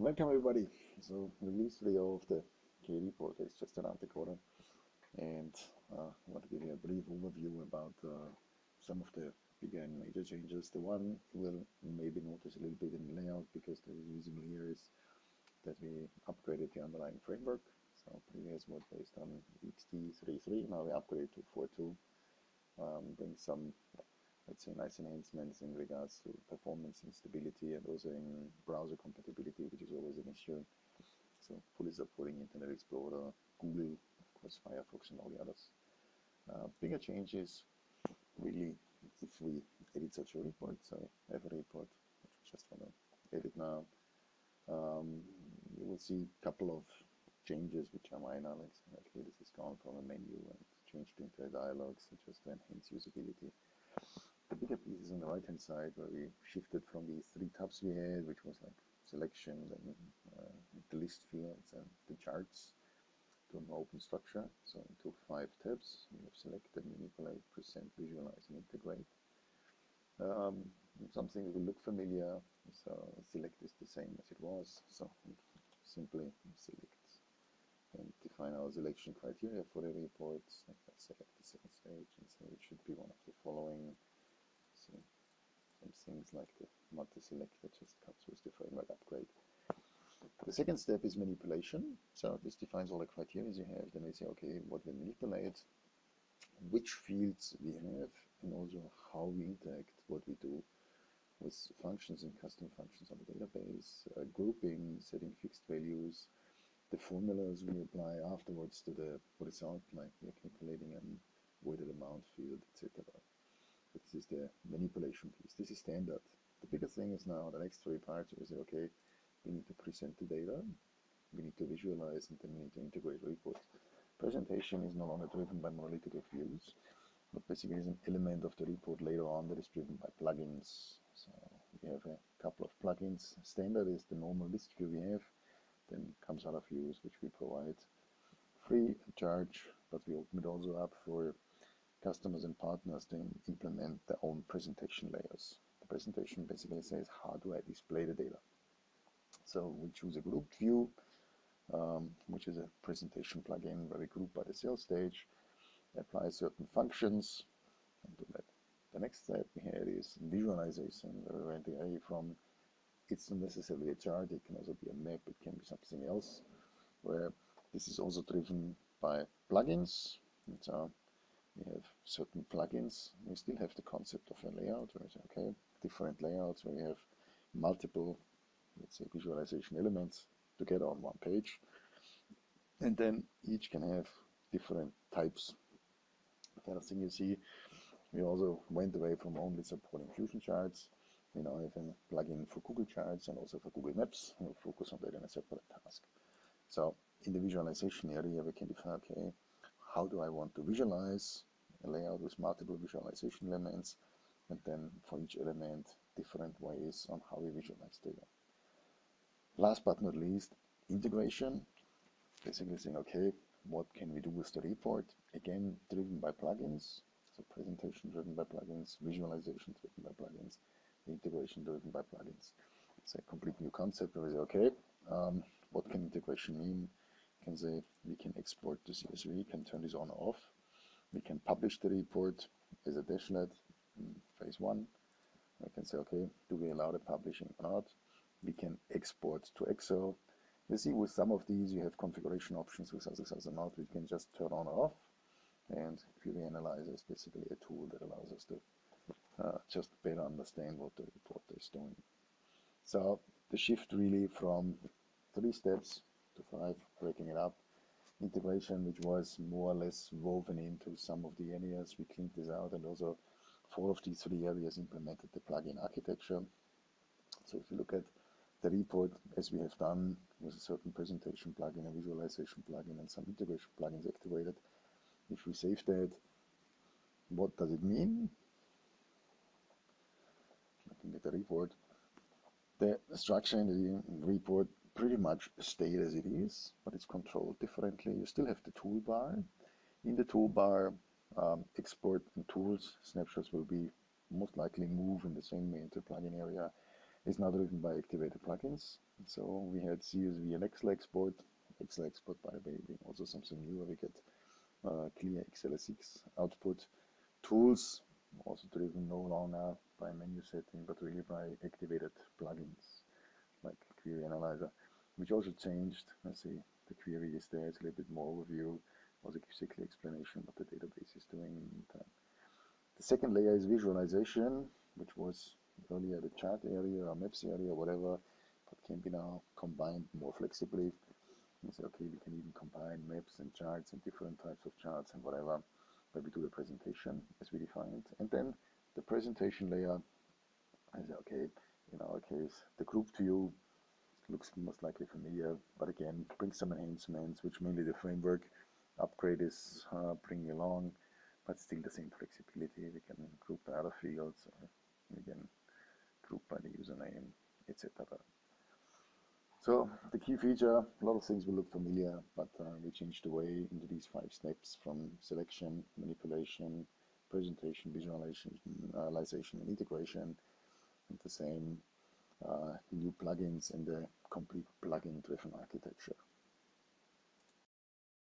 Welcome everybody. So release video of the KReporter is just around the corner, and I want to give you a brief overview about some of the bigger and major changes. The one you will maybe notice a little bit in the layout because there is visible here is that we upgraded the underlying framework. So previous was based on XT 3.3, now we upgraded to 4.2, bring some, let's say, nice enhancements in regards to performance and stability, and also in browser compatibility, which is always an issue. So fully supporting Internet Explorer, Google, of course, Firefox, and all the others. Bigger changes, really, if we edit such a report. So I have a report, which I just want to edit now. You will see a couple of changes which are minor. Like here, this is gone from a menu and changed into a dialog, so just to enhance usability. The bigger piece is on the right hand side, where we shifted from these three tabs we had, which was like selection, then the list fields and the charts, to an open structure. So into 5 tabs, we have selected, manipulate, present, visualize, and integrate. Something that will look familiar, so select is the same as it was, so simply select and define our selection criteria for the reports. Let's select the sales stage and say it should be one of the following. So some things like the multi-select that just comes with the framework upgrade. The second step is manipulation. So this defines all the criteria you have. Then we say, okay, what we manipulate, which fields we have, and also how we interact, what we do with functions and custom functions on the database, grouping, setting fixed values, the formulas we apply afterwards to the result, like we are calculating a weighted amount field, etc. This is the manipulation piece. This is standard. The bigger thing is now the next 3 parts. We say, okay, we need to present the data, we need to visualize, and then we need to integrate reports. Presentation is no longer driven by monolithic views, but basically is an element of the report later on that is driven by plugins. So we have a couple of plugins. Standard is the normal list view we have. Then comes other views which we provide free of charge, but we open it also up for customers and partners to implement their own presentation layers. The presentation basically says, how do I display the data? So we choose a grouped view, which is a presentation plugin where we group by the sales stage, apply certain functions, and do that. The next step we had is visualization, where we went away from, it's not necessarily a chart, it can also be a map, it can be something else, where this is also driven by plugins. And so we have certain plugins. We still have the concept of a layout, where we say, okay, different layouts, where we have multiple, let's say, visualization elements together on one page. And then each can have different types. The other thing you see, we also went away from only supporting Fusion charts. We now have a plugin for Google Charts and also for Google Maps. We'll focus on that in a separate task. So in the visualization area, we can define, okay, how do I want to visualize a layout with multiple visualization elements, and then for each element, different ways on how we visualize data. Last but not least, integration. Basically saying, okay, what can we do with the report? Again, driven by plugins. So presentation driven by plugins, visualization driven by plugins, integration driven by plugins. It's a complete new concept where we say, okay, what can integration mean? We can say we can export to CSV, we can turn this on or off. We can publish the report as a dashlet in phase 1. We can say, okay, do we allow the publishing or not? We can export to Excel. You see, with some of these, you have configuration options. With others are not. We can just turn on or off. And Query Analyzer is basically a tool that allows us to just better understand what the reporter is doing. So the shift really from 3 steps to 5, breaking it up. Integration, which was more or less woven into some of the areas, we cleaned this out, and also 4 of these 3 areas implemented the plugin architecture. So if you look at the report, as we have done with a certain presentation plugin, a visualization plugin, and some integration plugins activated, if we save that, what does it mean? Looking at the report, the structure in the report pretty much stayed as it is, but it's controlled differently. You still have the toolbar. In the toolbar, export and tools snapshots will be most likely moved in the same way into plugin area. is now driven by activated plugins. So we had CSV and Excel export. Excel export, by the way, being also something new where we get clear XLSX output. Tools, also driven no longer by menu setting, but really by activated plugins, like Query Analyzer, which also changed. Let's see, the query is there, it's a little bit more overview, also gives a clear explanation what the database is doing in the meantime. The second layer is visualization, which was earlier the chart area or maps area, whatever, but can be now combined more flexibly. You say, okay, we can even combine maps and charts and different types of charts and whatever, where we do the presentation as we defined. And then the presentation layer, I say, okay, in our case, the group view looks most likely familiar, but again, brings some enhancements, which mainly the framework upgrade is bringing along, but still the same flexibility. We can group by other fields, or we can group by the username, etc. So the key feature, a lot of things will look familiar, but we changed the way into these 5 steps from selection, manipulation, presentation, visualization, and integration, and the same new plugins and the complete plugin-driven architecture.